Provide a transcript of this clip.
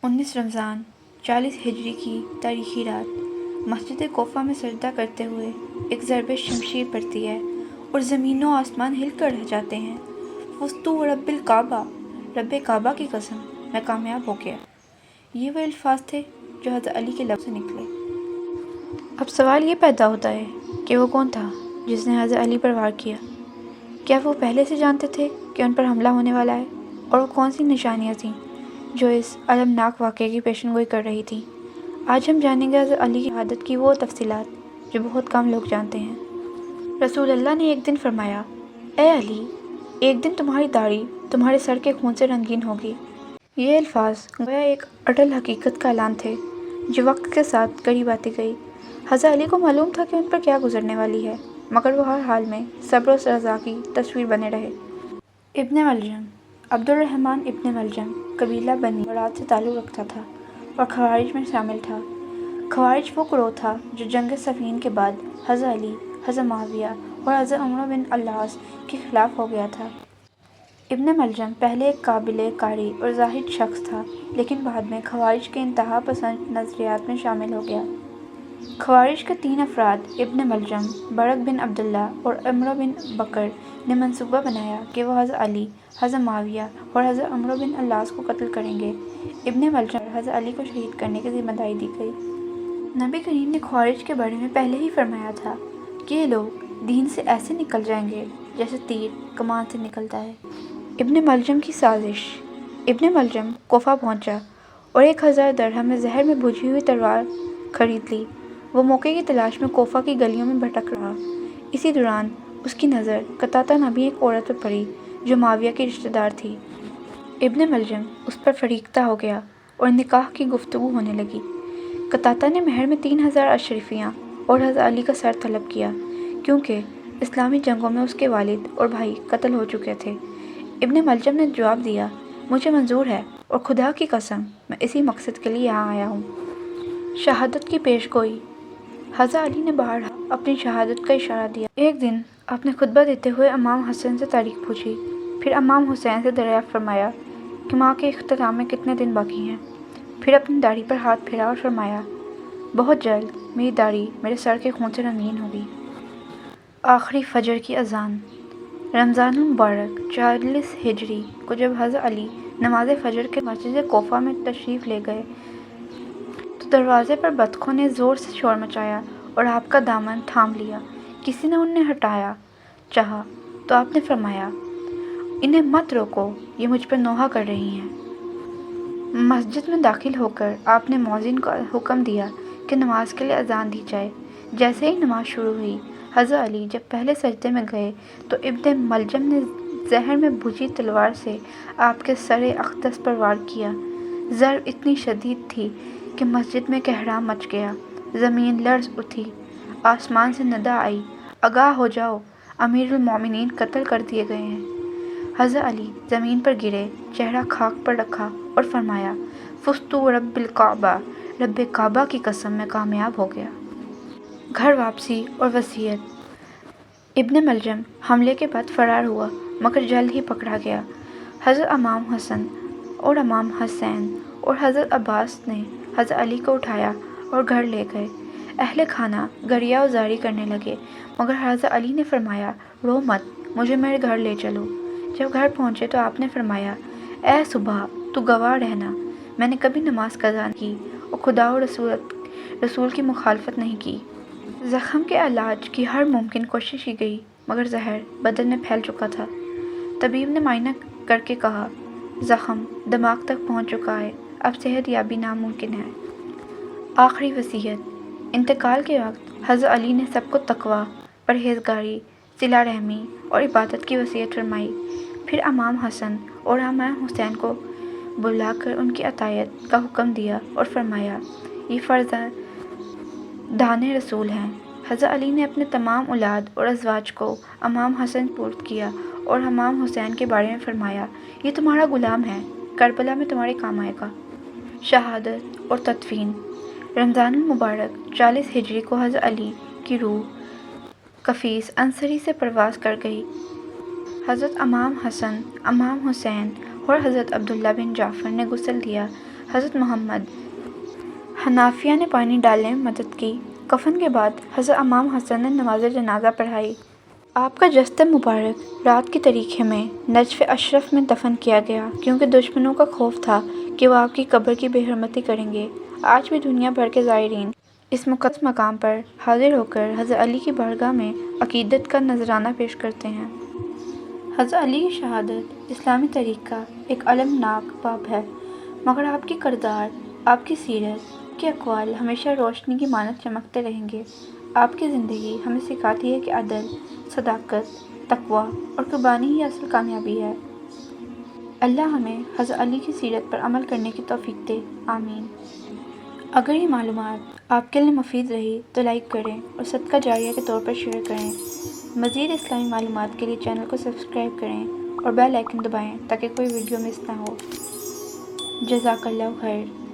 19 رمضان 40 ہجری کی تاریخی رات مسجد کوفہ میں سجدہ کرتے ہوئے ایک ضرب شمشیر پڑتی ہے اور زمین و آسمان ہل کر رہ جاتے ہیں۔ فزتو ورب الکعبہ، رب کعبہ کی قسم میں کامیاب ہو گیا۔ یہ وہ الفاظ تھے جو حضرت علی کے لب سے نکلے۔ اب سوال یہ پیدا ہوتا ہے کہ وہ کون تھا جس نے حضرت علی پر وار کیا؟ کیا وہ پہلے سے جانتے تھے کہ ان پر حملہ ہونے والا ہے؟ اور وہ کون سی نشانیاں تھیں جو اس المناک واقعے کی پیشن گوئی کر رہی تھیں؟ آج ہم جانیں گے حضرت علی کی شہادت کی وہ تفصیلات جو بہت کم لوگ جانتے ہیں۔ رسول اللہ نے ایک دن فرمایا، اے علی، ایک دن تمہاری داڑھی تمہارے سر کے خون سے رنگین ہوگی۔ یہ الفاظ گویا ایک اٹل حقیقت کا اعلان تھے جو وقت کے ساتھ قریب آتی گئی۔ حضرت علی کو معلوم تھا کہ ان پر کیا گزرنے والی ہے، مگر وہ ہر حال میں صبر و رضا کی تصویر بنے رہے۔ ابن ملجم عبد الرحمن ابن ملجم قبیلہ بنی برات سے تعلق رکھتا تھا اور خوارج میں شامل تھا۔ خوارج وہ گروہ تھا جو جنگ صفین کے بعد حضرت علی، حضرت معاویہ اور حضرت عمرو بن العاص کے خلاف ہو گیا تھا۔ ابن ملجم پہلے ایک قابل قاری اور زاہد شخص تھا، لیکن بعد میں خوارج کے انتہا پسند نظریات میں شامل ہو گیا۔ خوارج کے 3 افراد ابن ملجم، برق بن عبداللہ اور عمرو بن بکر نے منصوبہ بنایا کہ وہ حضرت علی، حضرت معاویہ اور حضرت عمرو بن العاص کو قتل کریں گے۔ ابن ملجم پر حضرت علی کو شہید کرنے کی ذمہ داری دی گئی۔ نبی کریم نے خوارج کے بارے میں پہلے ہی فرمایا تھا کہ یہ لوگ دین سے ایسے نکل جائیں گے جیسے تیر کمان سے نکلتا ہے۔ ابن ملجم کی سازش۔ ابن ملجم کوفہ پہنچا اور 1000 درہم میں زہر میں بھجی ہوئی تلوار خرید لی۔ وہ موقع کی تلاش میں کوفہ کی گلیوں میں بھٹک رہا۔ اسی دوران اس کی نظر قطاطہ نامی ایک عورت پر پڑی جو معاویہ کی رشتہ دار تھی۔ ابن ملجم اس پر فریفتہ ہو گیا اور نکاح کی گفتگو ہونے لگی۔ قطاطہ نے مہر میں 3000 اشرفیاں اور حضرت علی کا سر طلب کیا، کیونکہ اسلامی جنگوں میں اس کے والد اور بھائی قتل ہو چکے تھے۔ ابن ملجم نے جواب دیا، مجھے منظور ہے اور خدا کی قسم میں اسی مقصد کے لیے یہاں آیا ہوں۔ شہادت کی پیش گوئی۔ حضرت علی نے بارہا اپنی شہادت کا اشارہ دیا۔ ایک دن آپ نے خطبہ دیتے ہوئے امام حسن سے تاریخ پوچھی، پھر امام حسین سے دریافت فرمایا کہ ماں کے اختتام میں کتنے دن باقی ہیں، پھر اپنی داڑھی پر ہاتھ پھیرا اور فرمایا، بہت جلد میری داڑھی میرے سر کے خون سے رنگین ہوگی۔ آخری فجر کی اذان۔ رمضان المبارک 40 ہجری کو جب حضرت علی نماز فجر کے مسجد کوفہ میں تشریف لے گئے تو دروازے پر بطخوں نے زور سے شور مچایا اور آپ کا دامن تھام لیا۔ کسی نے انہیں ہٹایا چاہا تو آپ نے فرمایا، انہیں مت روکو، یہ مجھ پر نوحہ کر رہی ہیں۔ مسجد میں داخل ہو کر آپ نے مؤذن کو حکم دیا کہ نماز کے لیے اذان دی جائے۔ جیسے ہی نماز شروع ہوئی، حضرت علی جب پہلے سجدے میں گئے تو ابن ملجم نے زہر میں بھجی تلوار سے آپ کے سر اقدس پر وار کیا۔ ضرب اتنی شدید تھی کہ مسجد میں کہرام مچ گیا، زمین لرز اٹھی، آسمان سے ندا آئی، آگاہ ہو جاؤ، امیر المومنین قتل کر دیے گئے ہیں۔ حضرت علی زمین پر گرے، چہرہ خاک پر رکھا اور فرمایا، فزتو ورب الکعبہ، رب کعبہ کی قسم میں کامیاب ہو گیا۔ گھر واپسی اور وصیت۔ ابن ملجم حملے کے بعد فرار ہوا مگر جلد ہی پکڑا گیا۔ حضرت امام حسن اور امام حسین اور حضرت عباس نے حضرت علی کو اٹھایا اور گھر لے گئے۔ اہل خانہ گریہ و زاری کرنے لگے، مگر حضرت علی نے فرمایا، رو مت، مجھے میرے گھر لے چلو۔ جب گھر پہنچے تو آپ نے فرمایا، اے صبح، تو گواہ رہنا، میں نے کبھی نماز قضا نہیں کی اور خدا و رسول کی مخالفت نہیں کی۔ زخم کے علاج کی ہر ممکن کوشش کی گئی مگر زہر بدن میں پھیل چکا تھا۔ طبیب نے معائنہ کر کے کہا، زخم دماغ تک پہنچ چکا ہے، اب صحت یابی ناممکن ہے۔ آخری وصیت۔ انتقال کے وقت حضرت علی نے سب کو تقویٰ، پرہیزگاری، صلہ رحمی اور عبادت کی وصیت فرمائی۔ پھر امام حسن اور امام حسین کو بلا کر ان کی اطاعت کا حکم دیا اور فرمایا، یہ فرزندان رسول ہیں۔ حضرت علی نے اپنے تمام اولاد اور ازواج کو امام حسن سپرد کیا اور امام حسین کے بارے میں فرمایا، یہ تمہارا غلام ہے، کربلا میں تمہارے کام آئے گا۔ شہادت اور تدفین۔ رمضان المبارک 40 ہجری کو حضرت علی کی روح قفیس عنصری سے پرواز کر گئی۔ حضرت امام حسن، امام حسین اور حضرت عبداللہ بن جعفر نے غسل دیا۔ حضرت محمد۔ حنافیہ نے پانی ڈالنے میں مدد کی۔ کفن کے بعد حضرت امام حسن نے نماز جنازہ پڑھائی۔ آپ کا جسد مبارک رات کی تاریکی میں نجف اشرف میں دفن کیا گیا کیونکہ دشمنوں کا خوف تھا کہ وہ آپ کی قبر کی بے حرمتی کریں گے۔ آج بھی دنیا بھر کے زائرین اس مقدس مقام پر حاضر ہو کر حضرت علی کی بارگاہ میں عقیدت کا نذرانہ پیش کرتے ہیں۔ حضرت علی کی شہادت اسلامی تاریخ کا ایک المناک باب ہے، مگر آپ کی کردار، آپ کی سیرت، آپ کے اقوال ہمیشہ روشنی کی مانند چمکتے رہیں گے۔ آپ کی زندگی ہمیں سکھاتی ہے کہ عدل، صداقت، تقویٰ اور قربانی ہی اصل کامیابی ہے۔ اللہ ہمیں حضرت علی کی سیرت پر عمل کرنے کی توفیق دے، آمین۔ اگر یہ معلومات آپ کے لیے مفید رہی تو لائک کریں اور صدقہ جاریہ کے طور پر شیئر کریں۔ مزید اسلامی معلومات کے لیے چینل کو سبسکرائب کریں اور بیل آئیکن دبائیں تاکہ کوئی ویڈیو مس نہ ہو۔ جزاک اللہ خیر۔